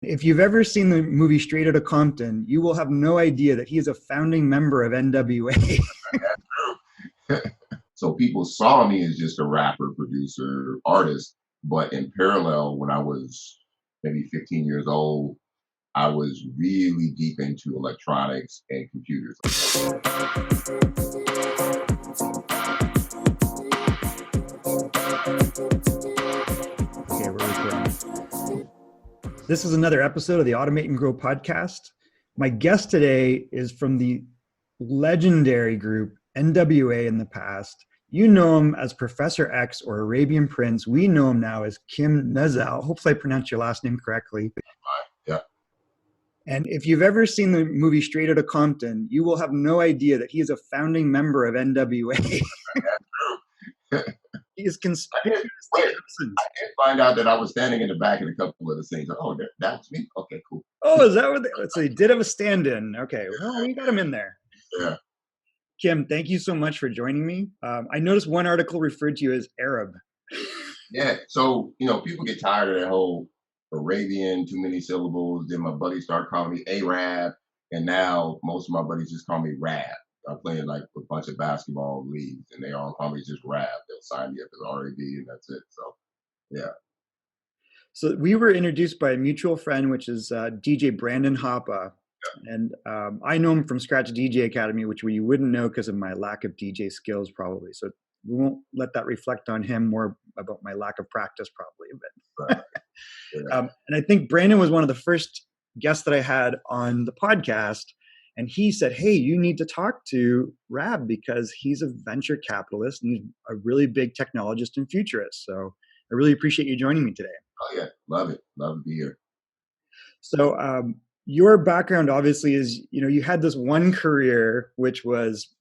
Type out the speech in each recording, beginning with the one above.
If you've ever seen the movie Straight Outta Compton, you will have no idea that he is a founding member of N.W.A. So people saw me as just a rapper, producer, artist, but in parallel, when I was maybe 15 years old, I was really deep into electronics and computers. Okay, we're recording. This is another episode of the Automate and Grow podcast. My guest today is from the legendary group N.W.A in the past. You know him as Professor X or Arabian Prince. We know him now as N.W.A. Nazel. Hopefully I pronounced your last name correctly. Yeah. And if you've ever seen the movie Straight Outta Compton, you will have no idea that he is a founding member of N.W.A. He is conspicuously absent. I did find out that I was standing in the back of a couple of the scenes. Oh, that was me? Okay, cool. Oh, is that what so he did have a stand-in. Okay, well, we got him in there. Yeah. Kim, thank you so much for joining me. I noticed one article referred to you as Arab. Yeah. So, people get tired of that whole Arabian, too many syllables. Then my buddies start calling me Arab. And now most of my buddies just call me Rab. I play in like a bunch of basketball leagues and they all call me just Rab. They'll sign me up as RAB and that's it. So, yeah. So we were introduced by a mutual friend, which is DJ Brandon Hoppa. And I know him from Scratch DJ Academy, which we wouldn't know because of my lack of DJ skills probably. So we won't let that reflect on him, more about my lack of practice probably. But Yeah. and I think Brandon was one of the first guests that I had on the podcast. And he said, hey, you need to talk to Rab because he's a venture capitalist and he's a really big technologist and futurist. So I really appreciate you joining me today. Oh, yeah. Love it. Love to be here. So your background obviously is, you had this one career, which was,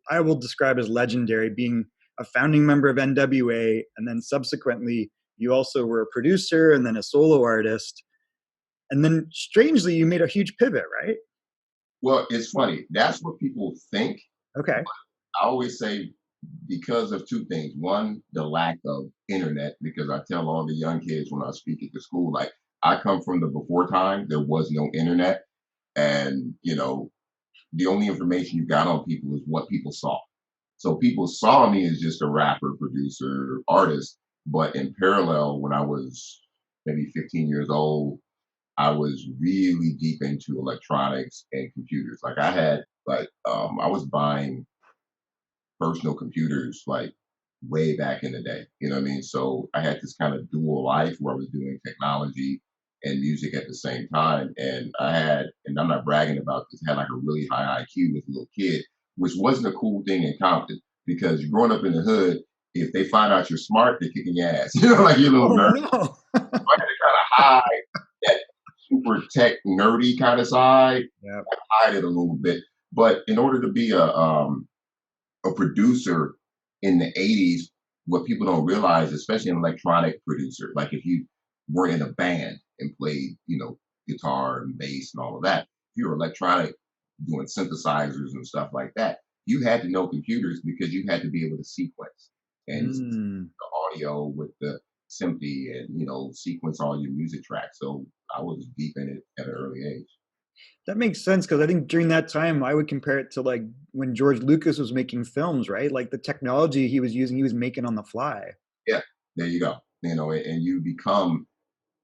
I will describe as legendary, being a founding member of N.W.A. And then subsequently, you also were a producer and then a solo artist. And then strangely, you made a huge pivot, right? Well, it's funny. That's what people think. Okay. I always say because of two things. One, the lack of internet, because I tell all the young kids when I speak at the school, like I come from the before time, there was no internet. And, the only information you got on people is what people saw. So people saw me as just a rapper, producer, artist. But in parallel, when I was maybe 15 years old, I was really deep into electronics and computers. Like I was buying personal computers like way back in the day. You know what I mean? So I had this kind of dual life where I was doing technology and music at the same time. And and I'm not bragging about this, I had like a really high IQ as a little kid, which wasn't a cool thing in Compton because growing up in the hood, if they find out you're smart, they're kicking your ass. Like you're a little nerd. No. So I had to kind of hide that super tech nerdy kind of side. Yeah. Hide it a little bit. But in order to be a producer in the 80s, what people don't realize, especially an electronic producer, like if you were in a band and played, guitar and bass and all of that, if you're electronic doing synthesizers and stuff like that, you had to know computers because you had to be able to sequence and the audio with the SMPTE and, sequence all your music tracks. So I was deep in it at an early age. That makes sense because I think during that time I would compare it to like when George Lucas was making films, right? Like the technology he was using, he was making on the fly. Yeah, there you go. And you become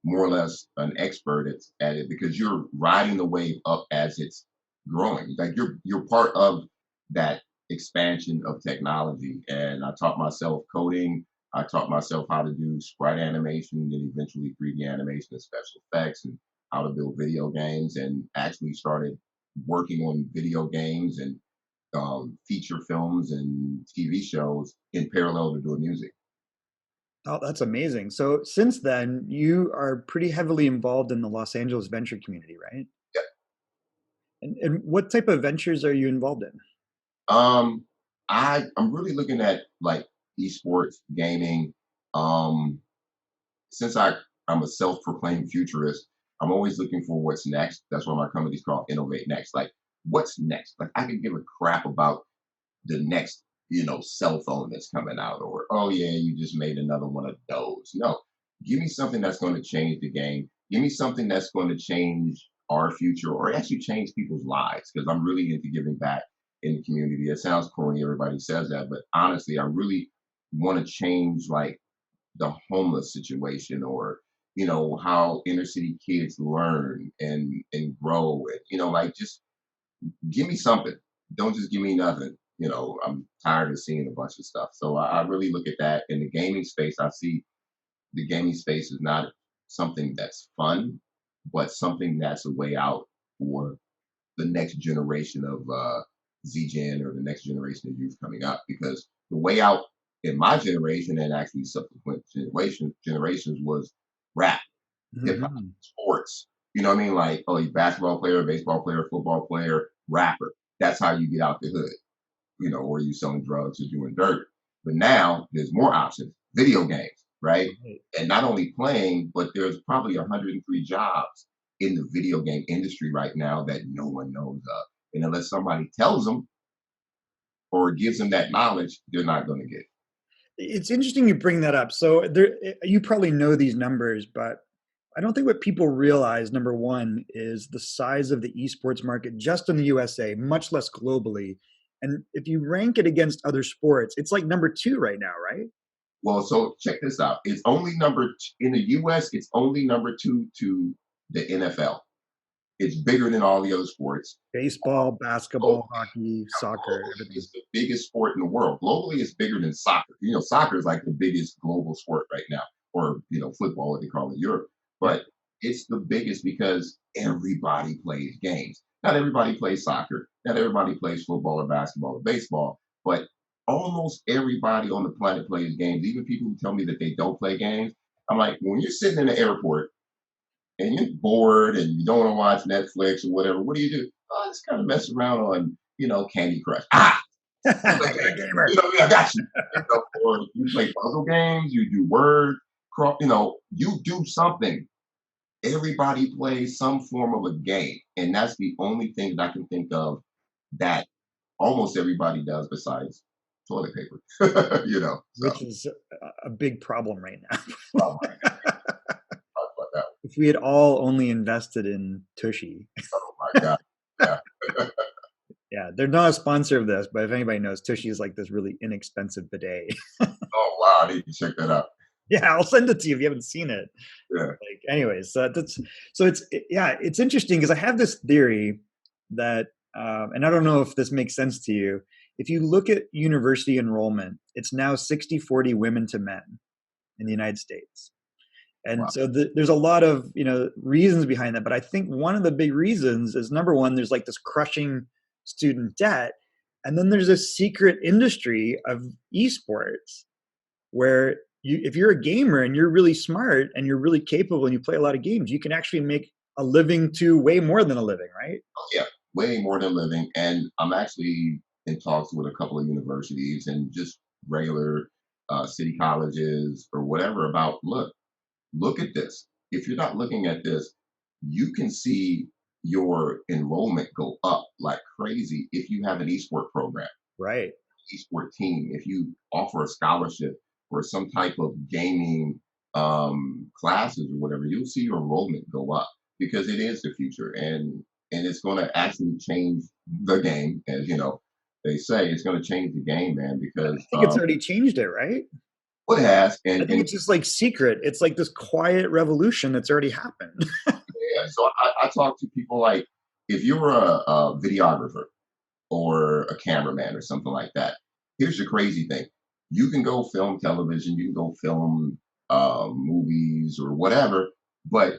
more or less an expert at it because you're riding the wave up as it's growing. Like you're part of that expansion of technology. And I taught myself coding. I taught myself how to do sprite animation and eventually 3D animation and special effects and how to build video games and actually started working on video games and feature films and TV shows in parallel to doing music. Oh, that's amazing. So since then, you are pretty heavily involved in the Los Angeles venture community, right? Yeah. And what type of ventures are you involved in? I'm really looking at like esports gaming. Um, since I'm a self-proclaimed futurist, I'm always looking for what's next. That's why my company's called Innovate Next. Like, what's next? Like, I could give a crap about the next, cell phone that's coming out, or oh yeah, you just made another one of those. No, give me something that's going to change the game Give me something that's going to change our future or actually change people's lives because I'm really into giving back in the community. It sounds corny, everybody says that, but honestly, I really want to change like the homeless situation or how inner city kids learn and grow and like just give me something. Don't just give me nothing. I'm tired of seeing a bunch of stuff. So I really look at that in the gaming space. I see the gaming space is not something that's fun, but something that's a way out for the next generation of Z Gen or the next generation of youth coming up. Because the way out in my generation and actually subsequent generations was rap, hip hop, Hmm. sports. You know what I mean? Like, oh, you basketball player, baseball player, football player, rapper. That's how you get out the hood, or you selling drugs or doing dirt. But now there's more options. Video games, right? Right. And not only playing, but there's probably 103 jobs in the video game industry right now that no one knows of. And unless somebody tells them or gives them that knowledge, they're not going to get it. It's interesting you bring that up. So there, you probably know these numbers, but I don't think what people realize, number one, is the size of the esports market just in the USA, much less globally. And if you rank it against other sports, it's like number two right now, right? Well, so check this out. It's only in the US, it's only number two to the NFL. It's bigger than all the other sports. Baseball, Globally, basketball, hockey, soccer, globally, everything. it's the biggest sport in the world. Globally, it's bigger than soccer. Soccer is like the biggest global sport right now, or football, what they call it, Europe. Yep. But it's the biggest because everybody plays games. Not everybody plays soccer. Not everybody plays football or basketball or baseball. But almost everybody on the planet plays games. Even people who tell me that they don't play games, I'm like, when you're sitting in the airport and you're bored and you don't want to watch Netflix or whatever, what do? Oh, I just kind of mess around on, Candy Crush. I play You're a games. gamer. I got you. Or you play puzzle games, you do you do something. Everybody plays some form of a game. And that's the only thing that I can think of that almost everybody does besides toilet paper. So Which is a big problem right now. well, I talk about that. If we had all only invested in Tushy. Oh my God. Yeah. Yeah, they're not a sponsor of this, but if anybody knows, Tushy is like this really inexpensive bidet. Oh wow, I need to check that out. Yeah, I'll send it to you if you haven't seen it. Yeah. Like, anyways, yeah, it's interesting because I have this theory that, and I don't know if this makes sense to you. If you look at university enrollment, it's now 60-40 women to men in the United States. And Wow. so there's a lot of reasons behind that, but I think one of the big reasons is, number one, there's like this crushing student debt, and then there's a secret industry of esports where if you're a gamer and you're really smart and you're really capable and you play a lot of games, you can actually make a living to way more than a living, right? Yeah, way more than living. And I'm actually in talks with a couple of universities and just regular city colleges or whatever about look at this. If you're not looking at this, you can see your enrollment go up like crazy if you have an esport program, Right. esport team, if you offer a scholarship or some type of gaming classes or whatever, you'll see your enrollment go up because it is the future and it's going to actually change the game, as they say it's going to change the game, man, I because think it's already changed it, right? what it has I think and it's just like secret. It's like this quiet revolution that's already happened. yeah, so I talk to people like if you were a videographer or a cameraman or something like that. Here's the crazy thing: you can go film television, you can go film movies or whatever, but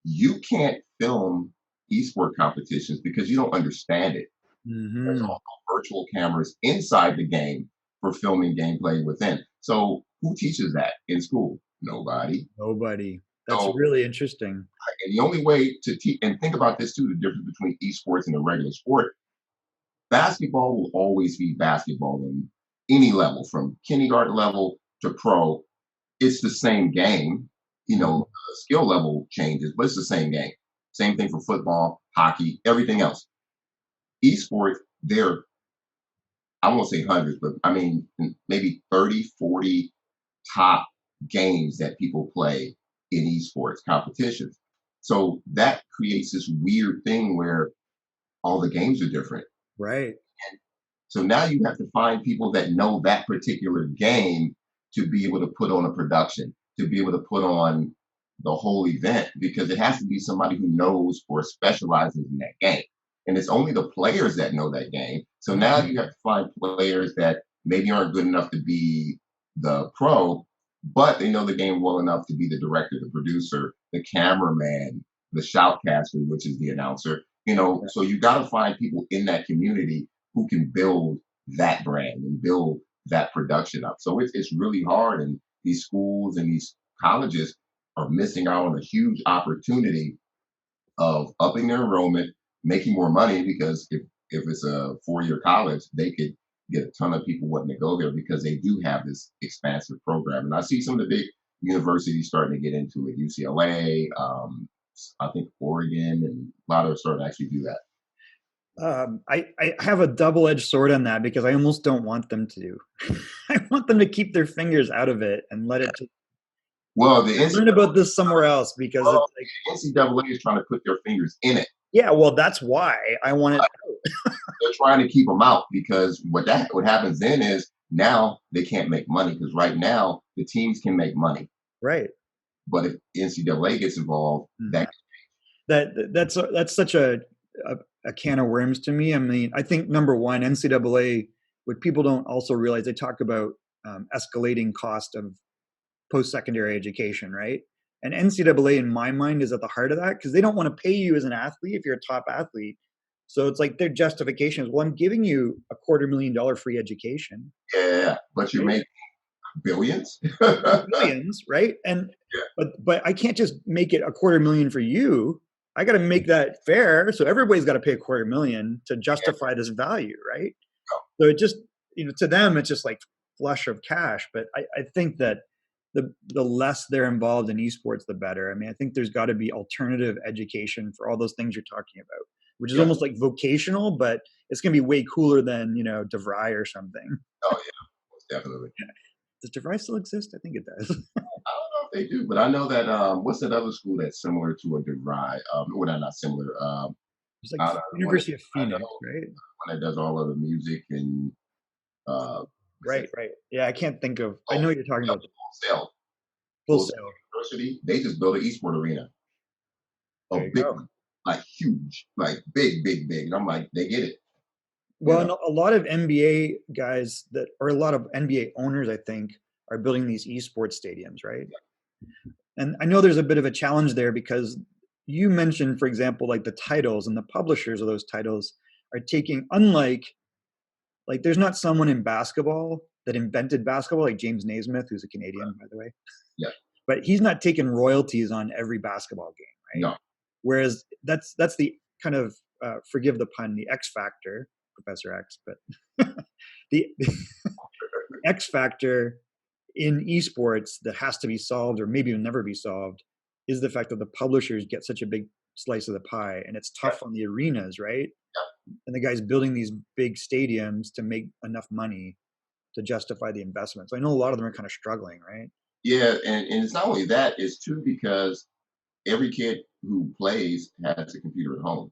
you can't film esport competitions because you don't understand it. There's Hmm. also virtual cameras inside the game for filming gameplay within. So who teaches that in school? Nobody. Nobody. That's So really interesting. and the only way to teach and think about this too, the difference between esports and a regular sport. Basketball will always be basketball on any level, from kindergarten level to pro. It's the same game. Mhm. The skill level changes, but it's the same game. Same thing for football, hockey, everything else. Esports, there, I won't say hundreds, but I mean, maybe 30, 40 top games that people play in esports competitions. So that creates this weird thing where all the games are different. Right. So now you have to find people that know that particular game to be able to put on a production, to be able to put on the whole event, because it has to be somebody who knows or specializes in that game. And it's only the players that know that game. So now Mhm. you have to find players that maybe aren't good enough to be the pro, but they know the game well enough to be the director, the producer, the cameraman, the shoutcaster, which is the announcer. So you got to find people in that community who can build that brand and build that production up. So it's really hard, and these schools and these colleges are missing out on a huge opportunity of upping their enrollment, making more money, because if it's a 4-year college, they could get a ton of people wanting to go there because they do have this expansive program. And I see some of the big universities starting to get into it. UCLA, I think Oregon, and a lot of them starting to actually do that. I have a double-edged sword on that because I almost don't want them to. I want them to keep their fingers out of it and let it just Well, the learn about this somewhere else, because it's like, NCAA is trying to put their fingers in it. yeah, well, that's why I want it. They're trying to keep them out, because what happens then is now they can't make money, because right now the teams can make money, Right. but if NCAA gets involved, Mhm. That's such a a can of worms to me. I mean, I think number one, NCAA, what people don't also realize, they talk about escalating cost of post-secondary education, right? And NCAA, in my mind, is at the heart of that because they don't want to pay you as an athlete if you're a top athlete. So it's like their justification is, well, I'm giving you $250,000 free education, yeah, but you right? make billions. Billions, right? And but I can't just make it 250,000 for you. I got to make that fair, so everybody's got to pay 250,000 to justify this value, right? So it just, to them, it's just like flush of cash. But I think that the less they're involved in esports, the better. I mean, I think there's got to be alternative education for all those things you're talking about, which is Yeah. almost like vocational, but it's going to be way cooler than, DeVry or something. Oh yeah, most definitely. Does DeVry still exist? I think it does. I don't know if they do, but I know that what's that other school that's similar to a DeVry? Well, not similar. It's like I don't know, the one University of Phoenix, right? that does all of the music and what's Right, that? right. Yeah, I can't think of. I Oh, know what you're talking yeah, about. Full Full Sail Sail. University. They just built an esport arena, a There you big go. one, like huge, like big, big, big. And I'm like, they get it, you Well, know. and a lot of NBA guys or a lot of NBA owners, I think, are building these esports stadiums, right? And I know there's a bit of a challenge there because you mentioned, for example, like the titles and the publishers of those titles are taking, unlike, like, there's not someone in basketball that invented basketball, like James Naismith, who's a Canadian, by the way, Yeah, but he's not taking royalties on every basketball game, right? no, Whereas that's the kind of, forgive the pun, the X factor, Professor X, but the X factor in esports that has to be solved, or maybe will never be solved, is the fact that the publishers get such a big slice of the pie, and it's yeah, tough on the arenas, right? And the guys building these big stadiums to make enough money to justify the investment. So I know a lot of them are kind of struggling, right? yeah, and it's not only that; it's too, because every kid who plays has a computer at home,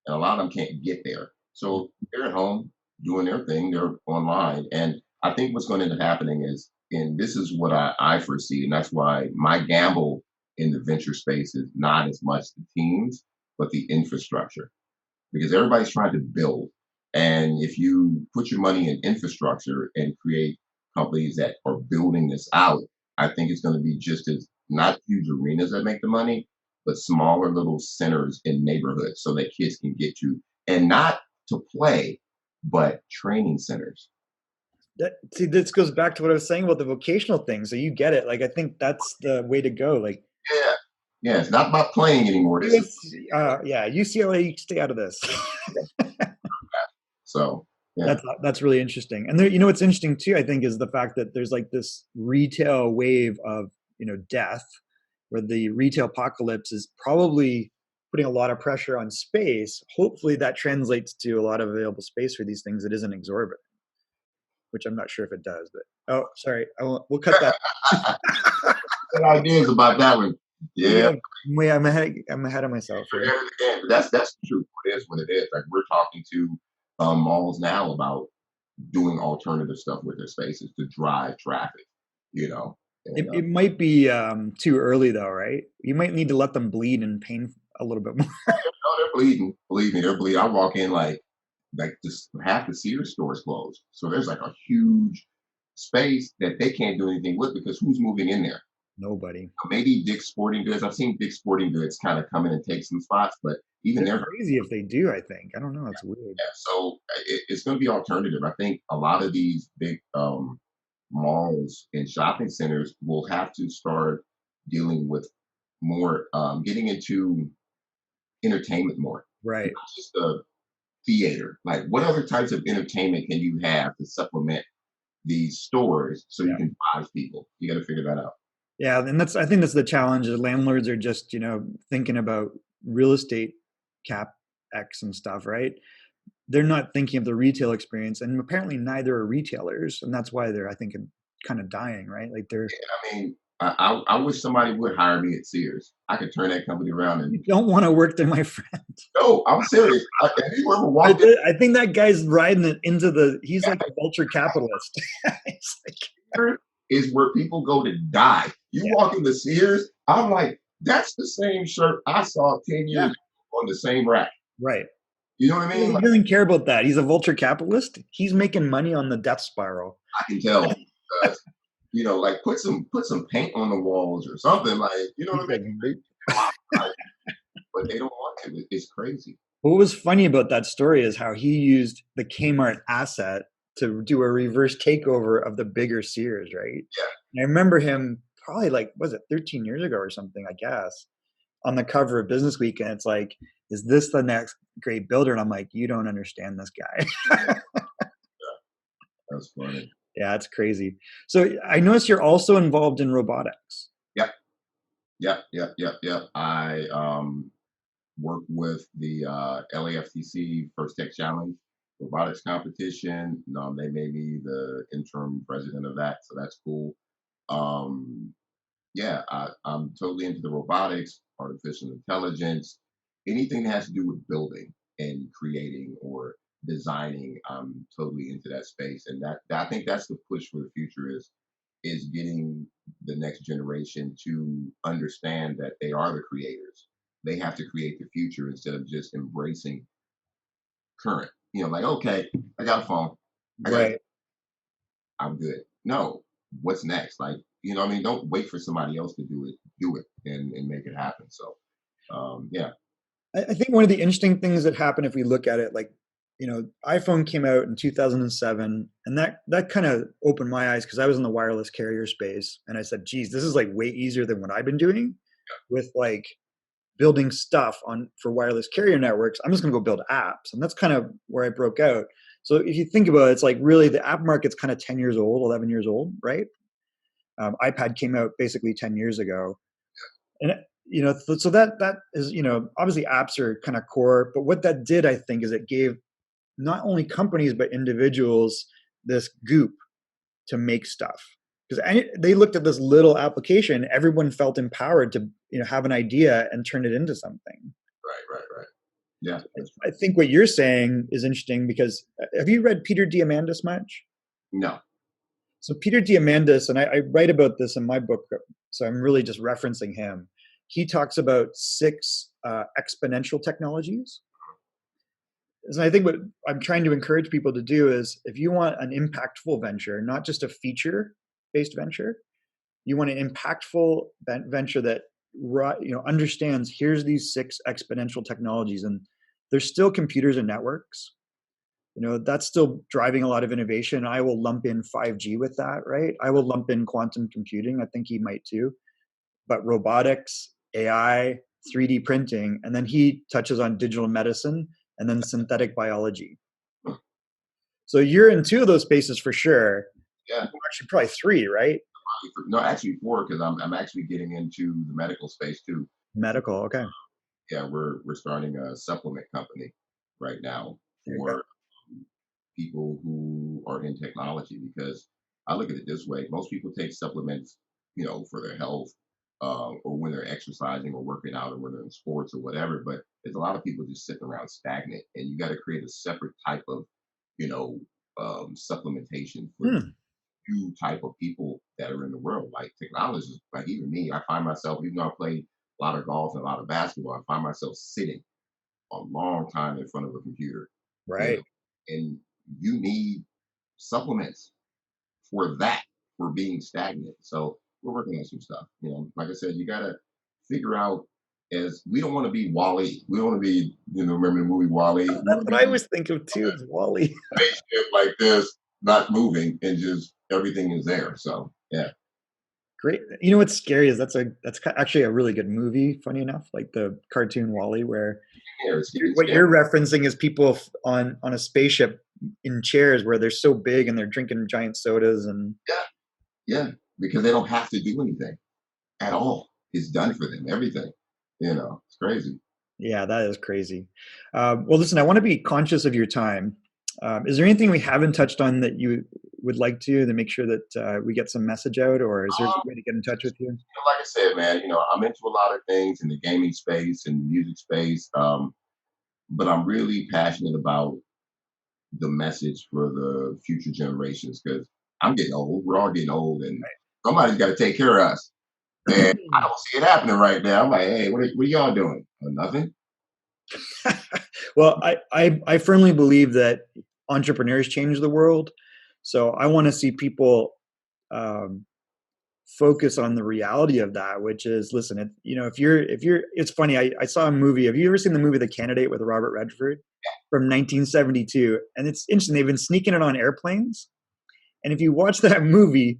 and a lot of them can't get there. Mm. So they're at home doing their thing. They're online, and I think what's going to end up happening is, and this is what I foresee, and that's why my gamble in the venture space is not as much the teams, but the infrastructure, because everybody's trying to build. And if you put your money in infrastructure and create companies that are building this out, I think it's going to be just as, not huge arenas that make the money, but smaller little centers in neighborhoods so that kids can get to, and not to play, but training centers. See, this goes back to what I was saying about the vocational thing. So you get it. Like, I think that's the way to go. Like, Yeah. Yeah. It's not about playing anymore. This is Yeah, UCLA, stay out of this. so, yeah. That's really interesting. And there, what's interesting too, I think, is the fact that there's like this retail wave of, death, where the retail apocalypse is probably putting a lot of pressure on space. Hopefully that translates to a lot of available space for these things that isn't exorbitant, which I'm not sure if it does, but oh, sorry. We'll cut that. Good ideas about that one. Yeah, I'm ahead of myself you're here. ahead of the game. But that's the truth. It is what it is. Like we're talking to malls now about doing alternative stuff with their spaces to drive traffic. You know, and It might be too early though, right? You might need to let them bleed in pain a little bit more. oh, they're bleeding. Believe me, they're bleeding. I walk in like just half the Sears stores closed. So there's like a huge space that they can't do anything with because who's moving in there? Nobody. Maybe Dick's Sporting Goods. I've seen Dick's Sporting Goods kind of come in and take some spots, but even They're they're crazy if they do, I think. I don't know. It's weird. yeah, so it's going to be alternative. I think a lot of these big malls and shopping centers will have to start dealing with more, getting into entertainment more, Right. not just the theater. Like, what other types of entertainment can you have to supplement these stores so you Yeah. can drive people? You got to figure that out. Yeah. And I think that's the challenge is landlords are just, thinking about real estate cap X and stuff, right? They're not thinking of the retail experience. And apparently neither are retailers. And that's why they're, I think, kind of dying, right? Like they're, I mean, I wish somebody would hire me at Sears. I could turn that company around and you don't want to work there, my friend. no, I'm serious. Have you ever walked in? I think that guy's riding it into he's like a vulture capitalist. It's like, Here is where people go to die. You yeah, walk into Sears, I'm like, that's the same shirt I saw 10 yeah, years ago on the same rack. right. You know what I mean? He Like, doesn't care about that. He's a vulture capitalist. He's making money on the death spiral. I can tell. Uh, like put some paint on the walls or something. Like, you know what I He's mean? like, nope. Like, but they don't want to. It's crazy. What was funny about that story is how he used the Kmart asset to do a reverse takeover of the bigger Sears, right? Yeah. And I remember him probably like, was it 13 years ago or something, I guess, on the cover of Business Week. And it's like, is this the next great builder? And I'm like, you don't understand this guy. That's funny. Yeah, it's crazy. So I notice you're also involved in robotics. Yep. Yep. Yep. Yep. Yep. I work with the LAFTC First Tech Challenge robotics competition. They made me the interim president of that, so that's cool. Um, yeah, I'm totally into the robotics, artificial intelligence, anything that has to do with building and creating or designing. I'm totally into that space, and I think that's the push for the future is getting the next generation to understand that they are the creators. They have to create the future instead of just embracing current. Like okay, I got a phone, I got, Right. I'm good. No, what's next? Like what I mean, don't wait for somebody else to do it. Do it and make it happen. So yeah, I think one of the interesting things that happened if we look at it, like, iPhone came out in 2007, and that kind of opened my eyes because I was in the wireless carrier space, and I said, "Geez, this is like way easier than what I've been doing with like building stuff on for wireless carrier networks. I'm just going to go build apps," and that's kind of where I broke out. So if you think about it, it's like really the app market's kind of 10 years old, 11 years old, right? iPad came out basically 10 years ago, and so that is obviously apps are kind of core, but what that did I think is it gave not only companies but individuals this goop to make stuff because they looked at this little application, everyone felt empowered to have an idea and turn it into something. right. Yeah, that's I right. think what you're saying is interesting because have you read Peter Diamandis much? No, So Peter Diamandis, and I write about this in my book, so I'm really just referencing him. He talks about six exponential technologies. And I think what I'm trying to encourage people to do is if you want an impactful venture, not just a feature based venture, you want an impactful venture that understands here's these six exponential technologies, and there's still computers and networks. That's still driving a lot of innovation. I will lump in 5G with that, right? I will lump in quantum computing. I think he might too. But robotics, AI, 3D printing, and then he touches on digital medicine and then synthetic biology. So you're in two of those spaces for sure. yeah, Actually, probably three, right? no, actually four because I'm actually getting into the medical space too. Medical. Okay. Yeah, we're starting a supplement company right now There you go. for people who are in technology because I look at it this way: most people take supplements, for their health, or when they're exercising or working out or when they're in sports or whatever. But there's a lot of people just sitting around stagnant, and you got to create a separate type of, you know, supplementation for the Hmm. few type of people that are in the world. Like technology, like even me, I find myself, even though I play a lot of golf and a lot of basketball, I find myself sitting a long time in front of a computer, you know, Right. and you need supplements for that, for being stagnant. So we're working on some stuff. You know, like I said, you gotta figure out, as we don't want to be Wally. We don't want to be, you know, remember the movie Wally? We That's want to what be I on always think of too, is Wally. a spaceship like this, not moving, and just everything is there. So yeah. Great. You know what's scary is actually a really good movie. Funny enough, like the cartoon Wally, where Yeah, it's what scary. you're referencing is people on a spaceship in chairs where they're so big and they're drinking giant sodas and Yeah, yeah, because they don't have to do anything at all. It's done for them. Everything. You know, it's crazy. yeah, that is crazy. Well, listen, I want to be conscious of your time. Is there anything we haven't touched on that you would like to make sure that we get some message out, or is there a good way to get in touch with you? Like I said, man, you know, I'm into a lot of things in the gaming space and the music space, but I'm really passionate about the message for the future generations because I'm getting old. We're all getting old, and somebody's got to take care of us. And I don't see it happening right now. I'm like, hey, what are y'all doing? Nothing. Well, I firmly believe that entrepreneurs change the world. So I want to see people um, focus on the reality of that, which is, listen, if you're, it's funny. I saw a movie. Have you ever seen the movie The Candidate with Robert Redford from 1972? And it's interesting. They've been sneaking it on airplanes. And if you watch that movie,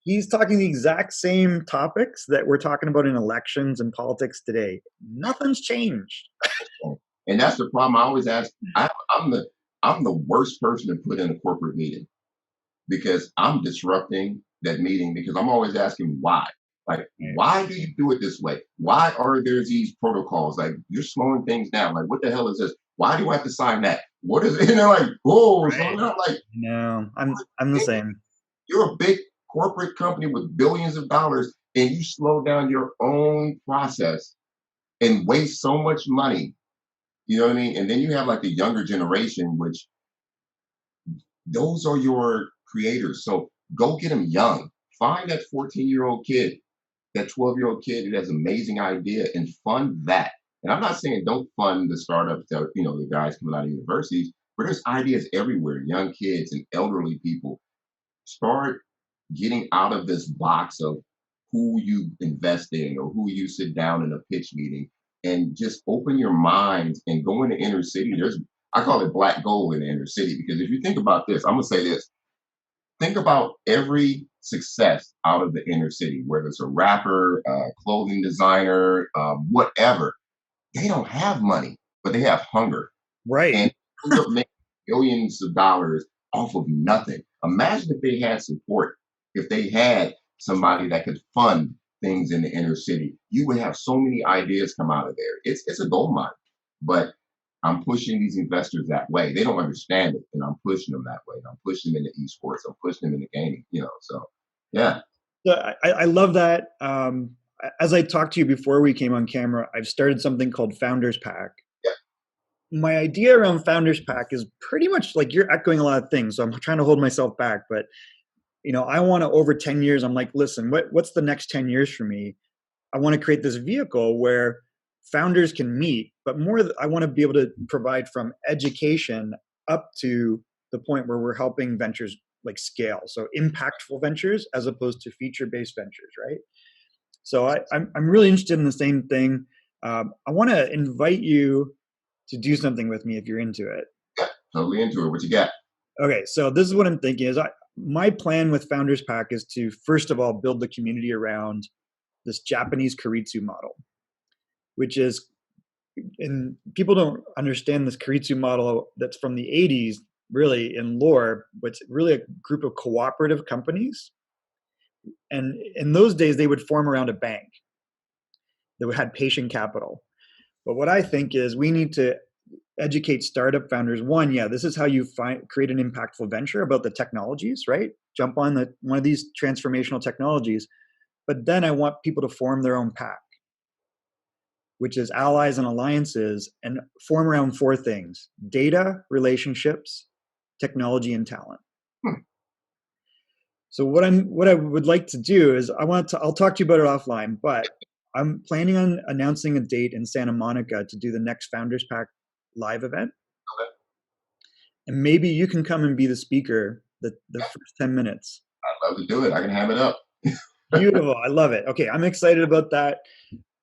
he's talking the exact same topics that we're talking about in elections and politics today. Nothing's changed. And that's the problem. I always ask. I'm the I'm the worst person to put in a corporate meeting because I'm disrupting that meeting because I'm always asking why. Like, why do you do it this way? Why are there these protocols? Like, you're slowing things down. Like, what the hell is this? Why do I have to sign that? What is it? You know, like, whoa, what's Right. going on? Like, No, I'm the same. you're a big corporate company with billions of dollars, and you slow down your own process and waste so much money. You know what I mean? And then you have like the younger generation, which those are your creators. So go get them young. Find that 14-year-old kid, that 12-year-old kid who has an amazing idea and fund that. And I'm not saying don't fund the startups that, you know, the guys coming out of universities, but there's ideas everywhere, young kids and elderly people. Start getting out of this box of who you invest in or who you sit down in a pitch meeting and just open your minds and go in the inner city. There's, I call it black gold in the inner city because if you think about this, I'm gonna say this. Think about every success out of the inner city, whether it's a rapper, clothing designer, whatever. They don't have money, but they have hunger Right. and end up making millions of dollars off of nothing. Imagine if they had support, if they had somebody that could fund things in the inner city. You would have so many ideas come out of there. It's a gold mine, but I'm pushing these investors that way. They don't understand it, and I'm pushing them that way. I'm pushing them into esports. I'm pushing them into gaming. You know, so yeah, So I love that. As I talked to you before we came on camera, I've started something called Founders Pack. yeah, My idea around Founders Pack is pretty much like you're echoing a lot of things. So I'm trying to hold myself back, but I want to over 10 years. I'm like, listen, what's the next 10 years for me? I want to create this vehicle where founders can meet, but more, I want to be able to provide from education up to the point where we're helping ventures like scale. So impactful ventures as opposed to feature-based ventures, right? So I'm really interested in the same thing. I want to invite you to do something with me if you're into it. yeah, totally into it. What you got? Okay, so this is what I'm thinking is my plan with Founders Pack is to first of all build the community around this Japanese Karitsu model, which is, and people don't understand this Karitsu model that's from the 80s really in lore, but it's really a group of cooperative companies. And in those days, they would form around a bank that had patient capital. But what I think is we need to educate startup founders. One, yeah, this is how you create an impactful venture about the technologies, right? Jump on one of these transformational technologies. But then I want people to form their own pack, which is allies and alliances, and form around four things: data, relationships, technology, and talent. Hmm. So what I would like to do is I'll talk to you about it offline, but I'm planning on announcing a date in Santa Monica to do the next Founders Pack live event. Okay. And maybe you can come and be the speaker the first 10 minutes. I'd love to do it. I can have it up. Beautiful. I love it. Okay, I'm excited about that.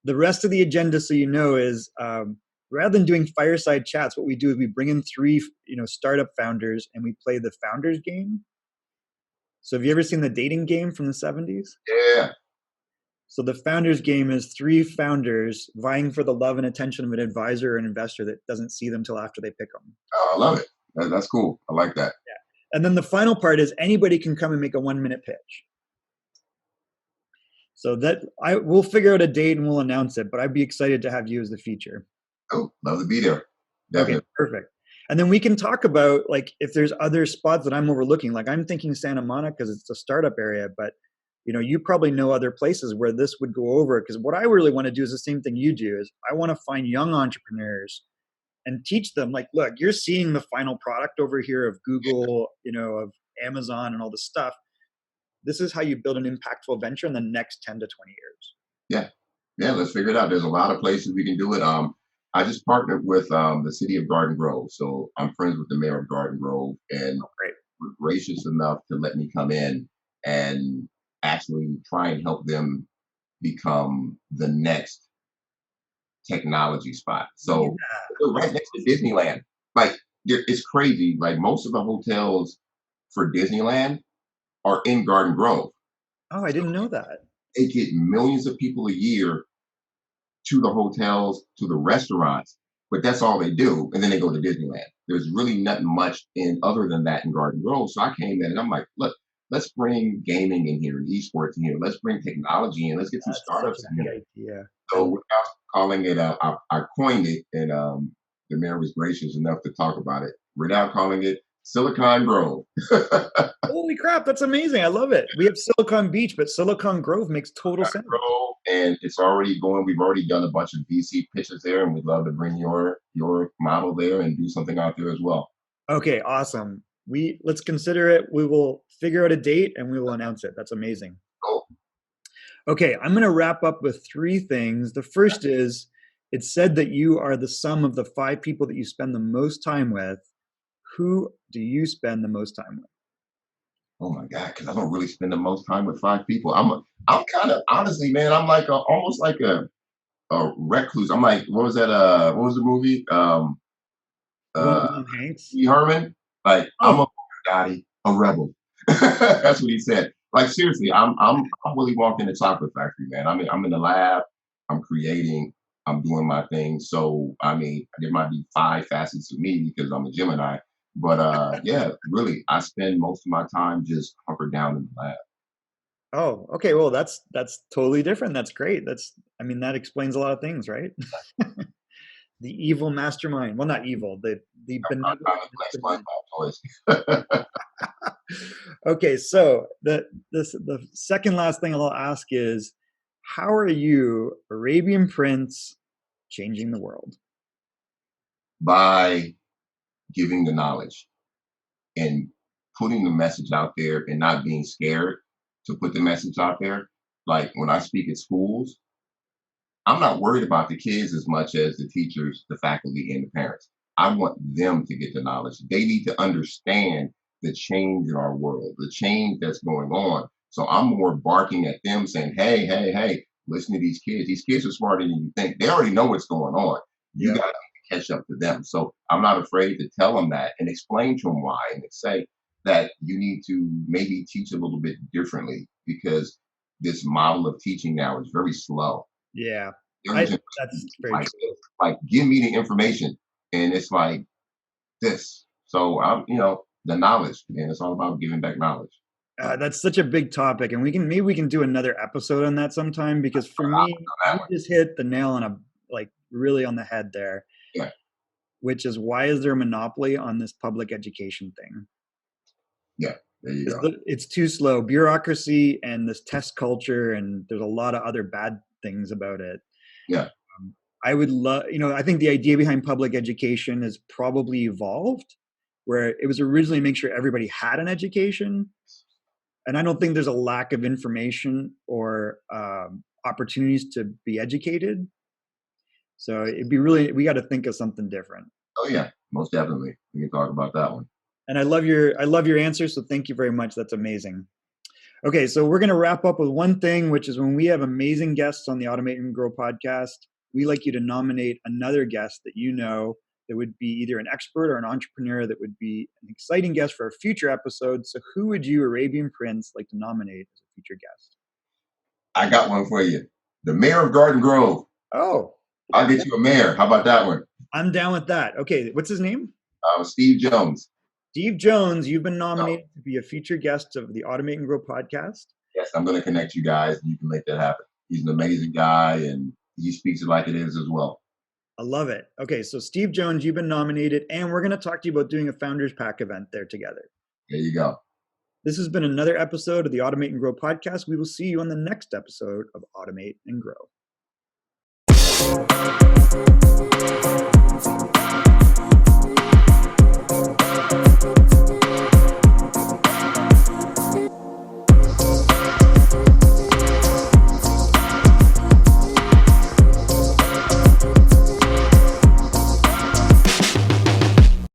The rest of the agenda, so you know, is rather than doing fireside chats, what we do is we bring in three, startup founders, and we play the founders game. So have you ever seen the dating game from the 70s? Yeah. So the founders game is three founders vying for the love and attention of an advisor or an investor that doesn't see them till after they pick them. Oh, I love it. That's cool. I like that. Yeah. And then the final part is anybody can come and make a 1-minute pitch. So that we'll figure out a date and we'll announce it, but I'd be excited to have you as the feature. Oh, love to be there. Definitely. Okay, perfect. And then we can talk about like if there's other spots that I'm overlooking. Like I'm thinking Santa Monica because it's a startup area, but you probably know other places where this would go over. Because what I really want to do is the same thing you do. Is I want to find young entrepreneurs and teach them. Like, look, you're seeing the final product over here of Google, of Amazon, and all this stuff. This is how you build an impactful venture in the next 10 to 20 years. Yeah. Let's figure it out. There's a lot of places we can do it. I just partnered with the city of Garden Grove, so I'm friends with the mayor of Garden Grove, and were gracious enough to let me come in and actually try and help them become the next technology spot. So we're right next to Disneyland. Like it's crazy. Like most of the hotels for Disneyland are in Garden Grove. Oh, I didn't know that. They get millions of people a year to the hotels, to the restaurants, but that's all they do. And then they go to Disneyland. There's really nothing much in other than that in Garden Grove. So I came in and I'm like, look, let's bring gaming in here and esports in here. Let's bring technology in. Let's get some startups in here. Idea. So without calling it, I coined it, and the mayor was gracious enough to talk about it without calling it Silicon Grove. Holy crap, that's amazing. I love it. We have Silicon Beach, but Silicon Grove makes total sense. Grove, and it's already going. We've already done a bunch of VC pitches there, and we'd love to bring your model there and do something out there as well. Okay, awesome. Let's consider it. We will figure out a date and we will announce it. That's amazing. Cool. Okay, I'm going to wrap up with three things. The first is it's said that you are the sum of the 5 people that you spend the most time with. Who do you spend the most time with? Oh my God, because I don't really spend the most time with 5 people. I'm kind of honestly, man. I'm like almost like a recluse. I'm like, what was that? What was the movie? Hanks. E. Herman. Like I'm a daddy, a rebel. That's what he said. Like seriously, I'm Willy Wonka in the chocolate factory, man. I mean, I'm in the lab. I'm creating. I'm doing my thing. So I mean, there might be 5 facets of me because I'm a Gemini. But yeah, really, I spend most of my time just hunkered down in the lab. Oh, okay. Well, that's totally different. That's great. That explains a lot of things, right? The evil mastermind. Well, not evil. The benevolent. Okay, so the second last thing I'll ask is, how are you, Arabian Prince, changing the world? By giving the knowledge and putting the message out there and not being scared to put the message out there. Like when I speak at schools, I'm not worried about the kids as much as the teachers, the faculty, and the parents. I want them to get the knowledge. They need to understand the change in our world, the change that's going on. So I'm more barking at them saying, hey, hey, hey, listen to these kids. These kids are smarter than you think. They already know what's going on. You got to catch up to them. So I'm not afraid to tell them that and explain to them why and say that you need to maybe teach a little bit differently because this model of teaching now is very slow. Yeah, that's very true. Like, give me the information, and it's like this. So I'm, the knowledge, and it's all about giving back knowledge. That's such a big topic, and maybe we can do another episode on that sometime. Because for me, you just hit the nail on really on the head there. Yeah. Which is, why is there a monopoly on this public education thing? Yeah. There you go. It's too slow. Bureaucracy and this test culture, and there's a lot of other bad things about it. Yeah. I would love, I think the idea behind public education has probably evolved, where it was originally make sure everybody had an education. And I don't think there's a lack of information or opportunities to be educated. So we got to think of something different. Oh yeah, most definitely. We can talk about that one. And I love your answer. So thank you very much. That's amazing. Okay, so we're going to wrap up with one thing, which is when we have amazing guests on the Automate and Grow podcast, we like you to nominate another guest that you know that would be either an expert or an entrepreneur that would be an exciting guest for a future episode. So who would you, Arabian Prince, like to nominate as a future guest? I got one for you. The mayor of Garden Grove. Oh. I'll get you a mayor. How about that one? I'm down with that. Okay, what's his name? Steve Jones. Steve Jones, you've been nominated to be a featured guest of the Automate and Grow podcast. Yes, I'm going to connect you guys. You can make that happen. He's an amazing guy, and he speaks it like it is as well. I love it. Okay, so Steve Jones, you've been nominated, and we're going to talk to you about doing a Founders Pack event there together. There you go. This has been another episode of the Automate and Grow podcast. We will see you on the next episode of Automate and Grow.